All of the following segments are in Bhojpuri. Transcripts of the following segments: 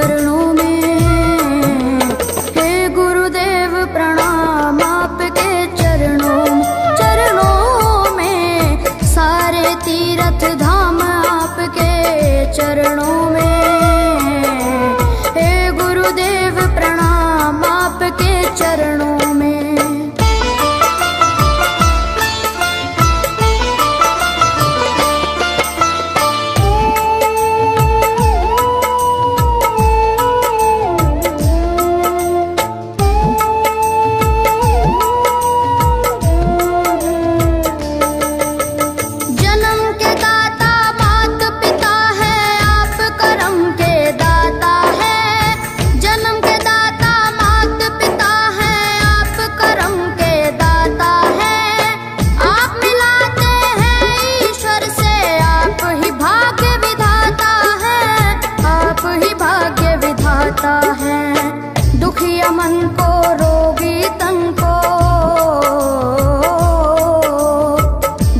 चरणों में। हे गुरुदेव प्रणाम आपके चरणों में, सारे तीर्थ धाम आपके चरणों में। हे गुरुदेव प्रणाम आपके चरणों में। दुखिया मन को, रोगी तन को,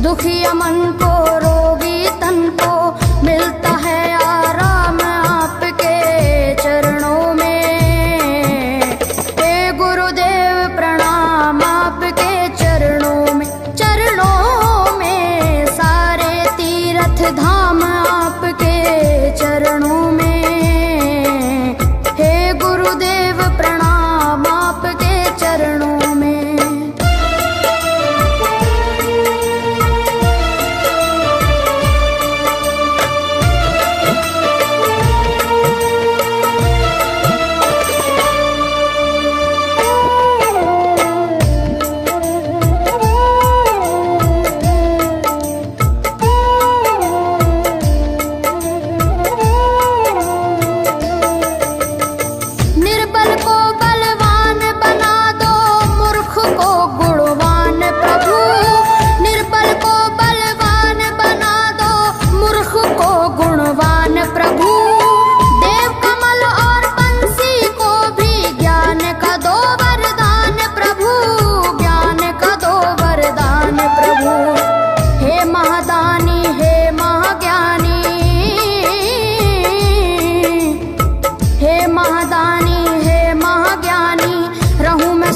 दुखिया मन को, रोगी तन को मिलता है आराम आपके चरणों में। हे गुरुदेव प्रणाम आपके चरणों में, सारे तीर्थ धाम आपके चरणों में। गुरुदेव प्रणाम आपके चरणों में।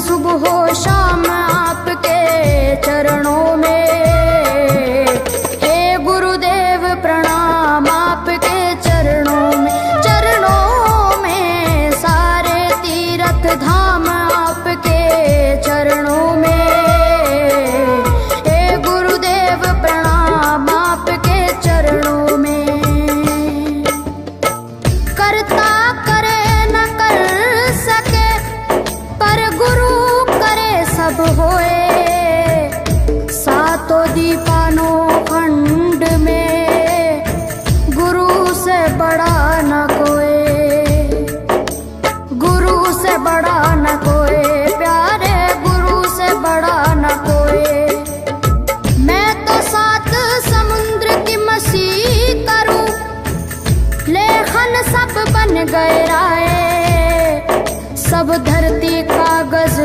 सुबह शाम आपके चरणों में। हे गुरुदेव प्रणाम आपके चरणों में, सारे तीर्थ धाम आपके चरणों में। हे गुरुदेव प्रणाम आपके चरणों में। करता करे न कर सके, पर गुरु सब होए। सातों दीपानों खंड में गुरु से बड़ा न कोई, गुरु से बड़ा न कोई, प्यारे गुरु से बड़ा न कोई। मैं तो 7 समुद्र की मसीह करूं, लेखन सब बन गए राय। सब धरती कागज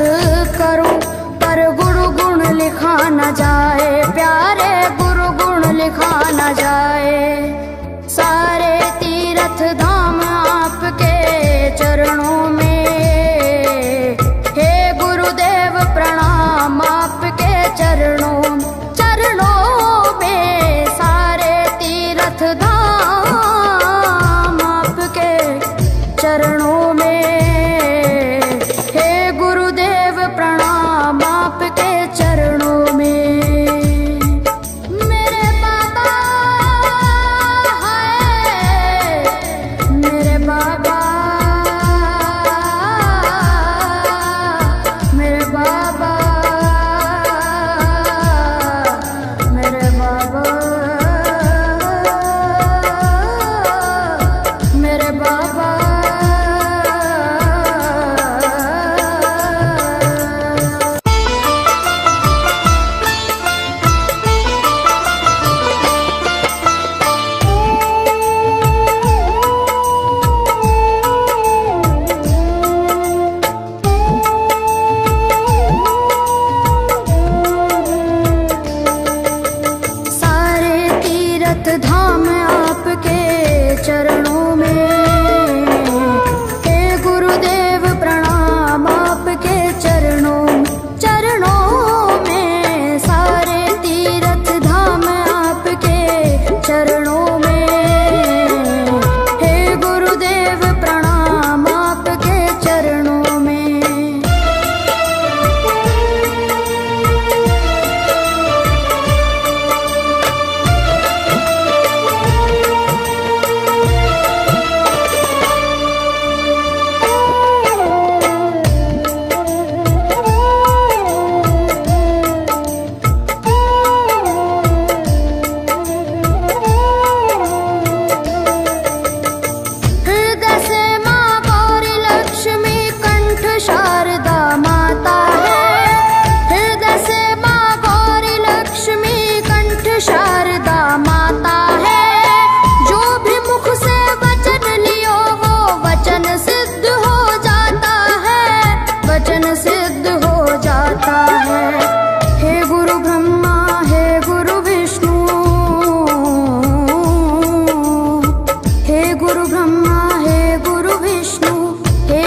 करूं, पर गुरु गुण लिखा न जाए, प्यारे गुरु गुण लिखा न जाए। सारे तीर्थ धाम आपके चरणों में। हे गुरुदेव प्रणाम आपके चरणों में, सारे तीर्थ धाम आपके चरणों में। प्रणाम आपके चरणों में। मेरे बाबा है, मेरे बाबा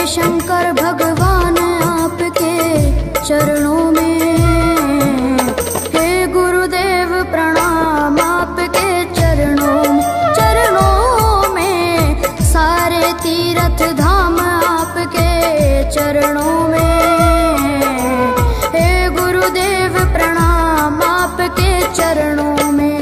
शंकर भगवान आपके चरणों में, हे गुरुदेव प्रणाम आपके चरणों में, सारे तीर्थ धाम आपके चरणों में, हे गुरुदेव प्रणाम आपके चरणों में।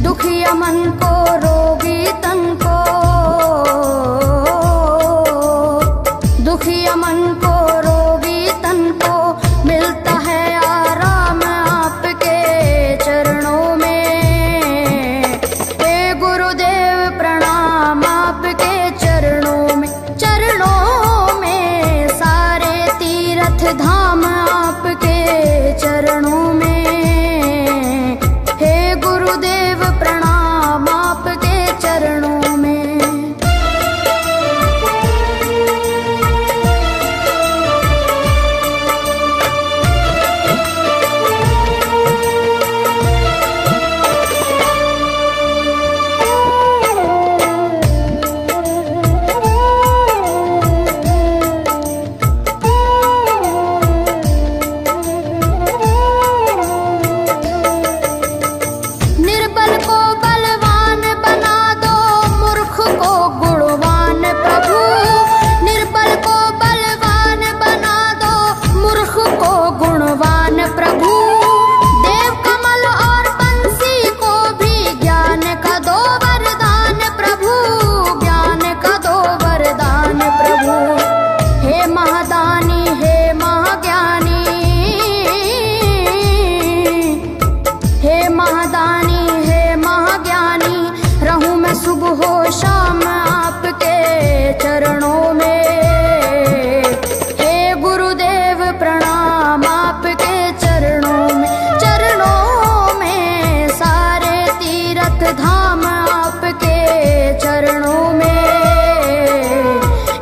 दुखिया मन को रोगी तन को, दुखिया मन को रोगी तन को मिलता है आराम आपके चरणों में, हे गुरुदेव प्रणाम आपके चरणों में, सारे तीर्थ धाम आपके चरणों में, गुरुदेव प्रणाम आपके चरणों में। सुबह हो शाम आपके चरणों में, हे गुरुदेव प्रणाम आपके चरणों में, सारे तीर्थ धाम आपके चरणों में,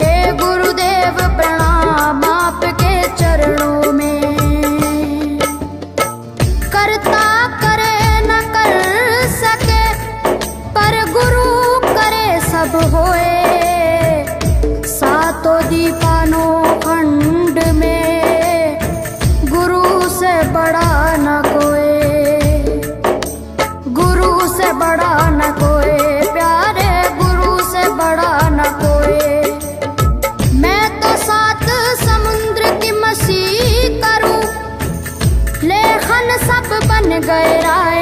हे गुरुदेव प्रणाम आपके चरणों में। करता करे न कर सके पर गुरु करे सब होए, सातों दीपानों खंड में गुरु से बड़ा न कोई, गुरु से बड़ा न कोई, प्यारे गुरु से बड़ा न कोई। मैं तो सात समुद्र की मसीह करूं, लेखन सब बन गए राय,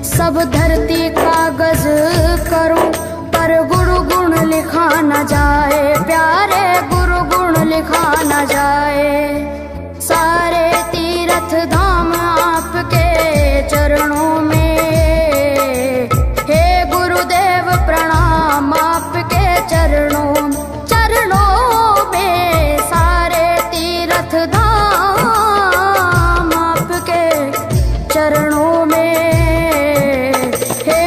सब धरती कागज करूं, पर गुरु गुण लिखा न जाए, प्यारे गुरु गुण लिखा न जाए। सारे तीर्थ धाम आपके चरणों में, हे गुरुदेव प्रणाम आपके चरणों में, सारे तीर्थ धाम आपके चरणों में, हे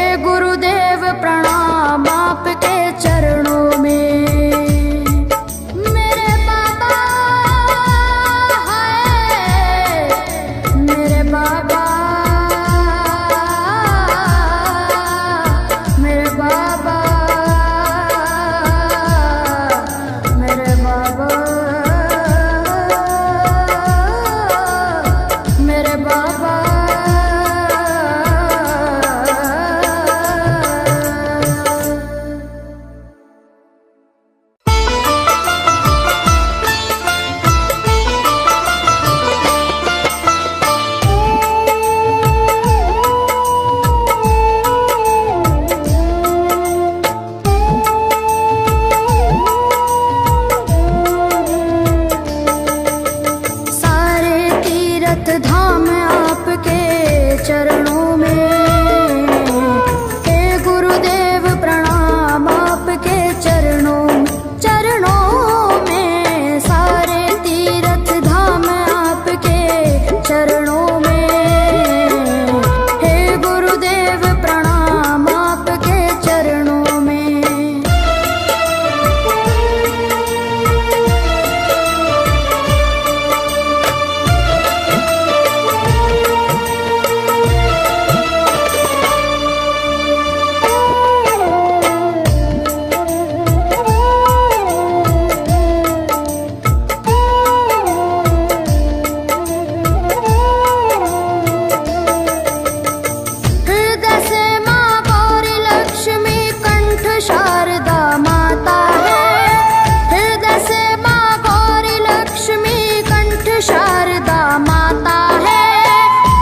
शारदा माता है।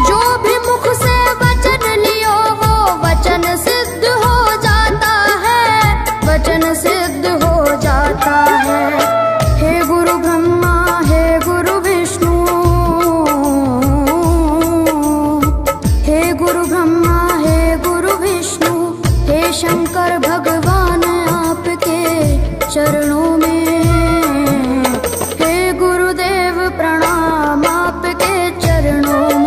जो भी मुख से वचन लियो वो वचन सिद्ध हो जाता है, वचन सिद्ध हो जाता है। हे गुरु ब्रह्मा हे गुरु विष्णु, हे गुरु ब्रह्मा हे गुरु विष्णु, हे शंकर भगवान आपके चरणों में। हे गुरुदेव प्रणाम आपके चरणों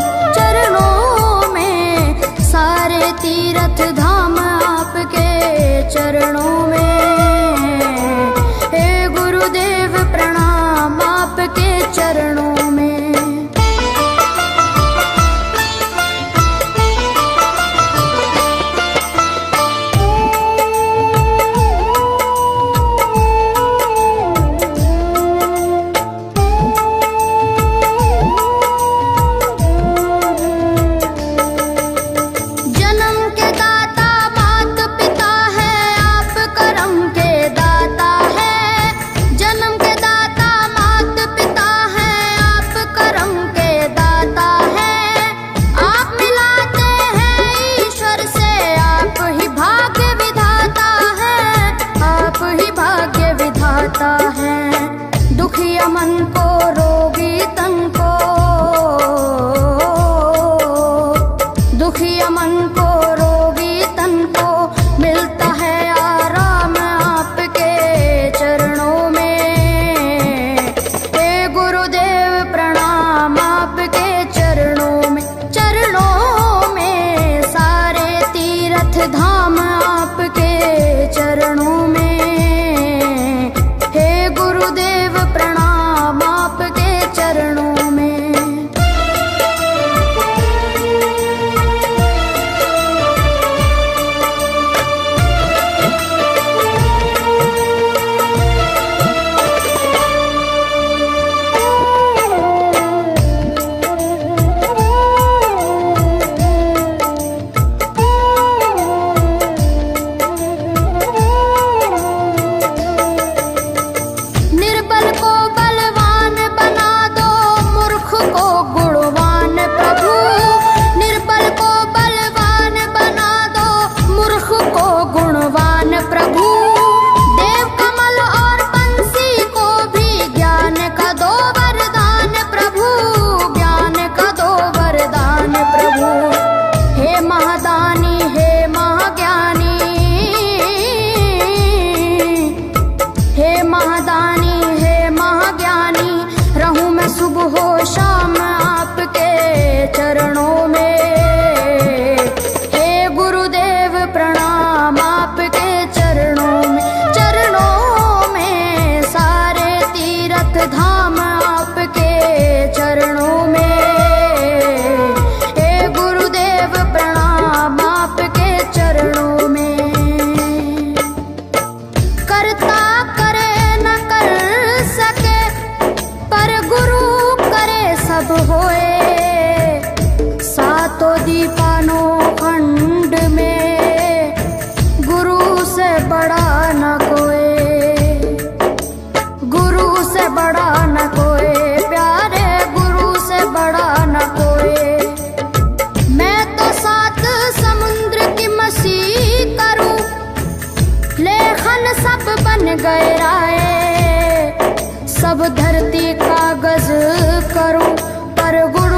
में। सारे तीर्थ धाम आपके चरणों में। हे गुरुदेव प्रणाम आपके चरणों में। दुखिया मन को रोगी तन को, दुखिया मन को रोगी तन को मिलता है आराम आपके चरणों में। हे गुरुदेव प्रणाम आपके चरणों में। चरणों में सारे तीर्थ धाम आपके चरणों में। गुरुदेव प्रणाम आपके चरणों में। चरणों में। हे गुरुदेव प्रणाम आपके चरणों में। चरणों में सारे तीर्थ धाम आपके चरणों में। हे गुरुदेव प्रणाम आपके चरणों में। करता करे न कर सके पर गुरु करे सब होए। सातों दीपानो खंड में गुरु से बड़ा न कोई, गुरु से बड़ा न कोई, प्यारे गुरु से बड़ा न कोई। मैं तो सात समुद्र की मसी करूं, लेखन सब बन गए राय। सब धरती कागज करूं पर गुरु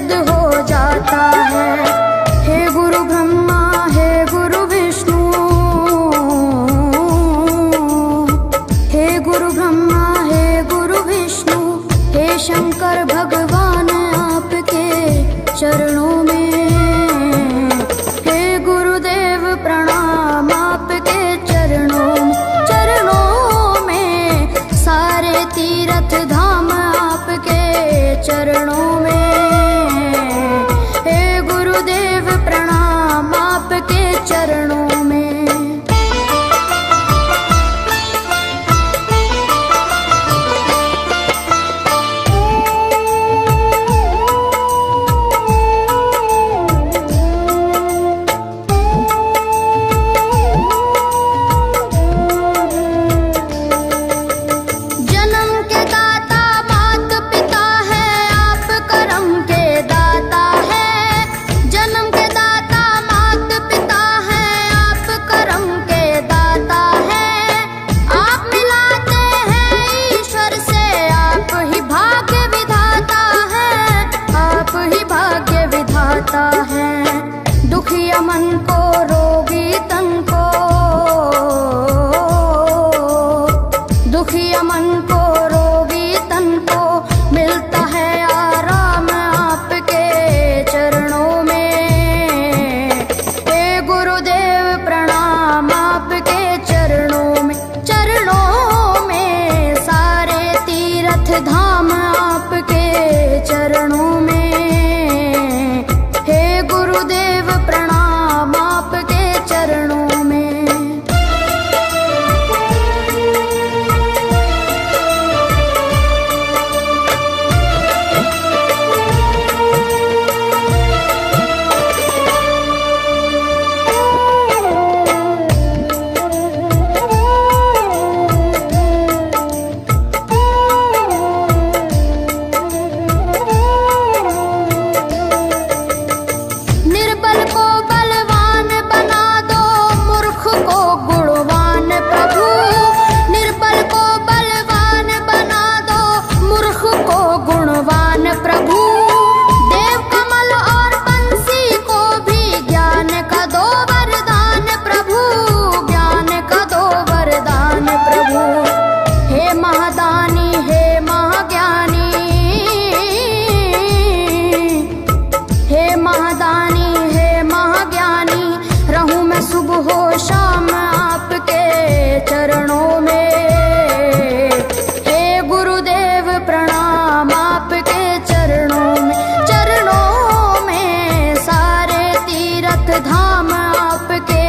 सिद्ध हो जाता है। हे गुरु ब्रह्मा, हे गुरु विष्णु, हे गुरु ब्रह्मा, हे गुरु विष्णु, हे शंकर भगवान आपके चरणों में। हे गुरुदेव प्रणाम आपके चरणों में, सारे तीर्थ धाम आपके चरणों में। हे गुरुदेव प्रणाम आपके चरणों में। दुखिया मन को, रोगी तन को, दुखिया मन को, रोगी तन को मिलता है आराम आपके चरणों में। हे गुरुदेव प्रणाम आपके चरणों में, चरणों में, सारे तीर्थ धाम आपके चरणों में। गुरुदेव प्रणाम आपके चरणों में। शाम आपके चरणों में। हे गुरुदेव प्रणाम आपके चरणों में, चरणों में, सारे तीर्थ धाम आपके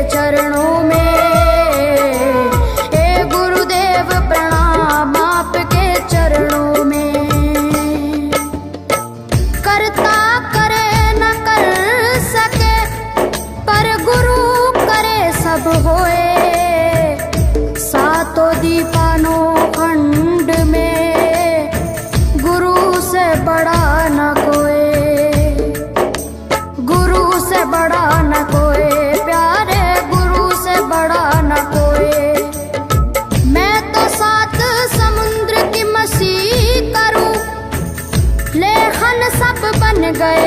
चरणों में। हे गुरुदेव प्रणाम आपके चरणों में। करता करे न कर सके पर गुरु सब होए। सातों दीपानों खंड में गुरु से बड़ा न कोई, गुरु से बड़ा न कोई, प्यारे गुरु से बड़ा न कोई। मैं तो 7 समुद्र की मसीह करूं, लेखन सब बन गए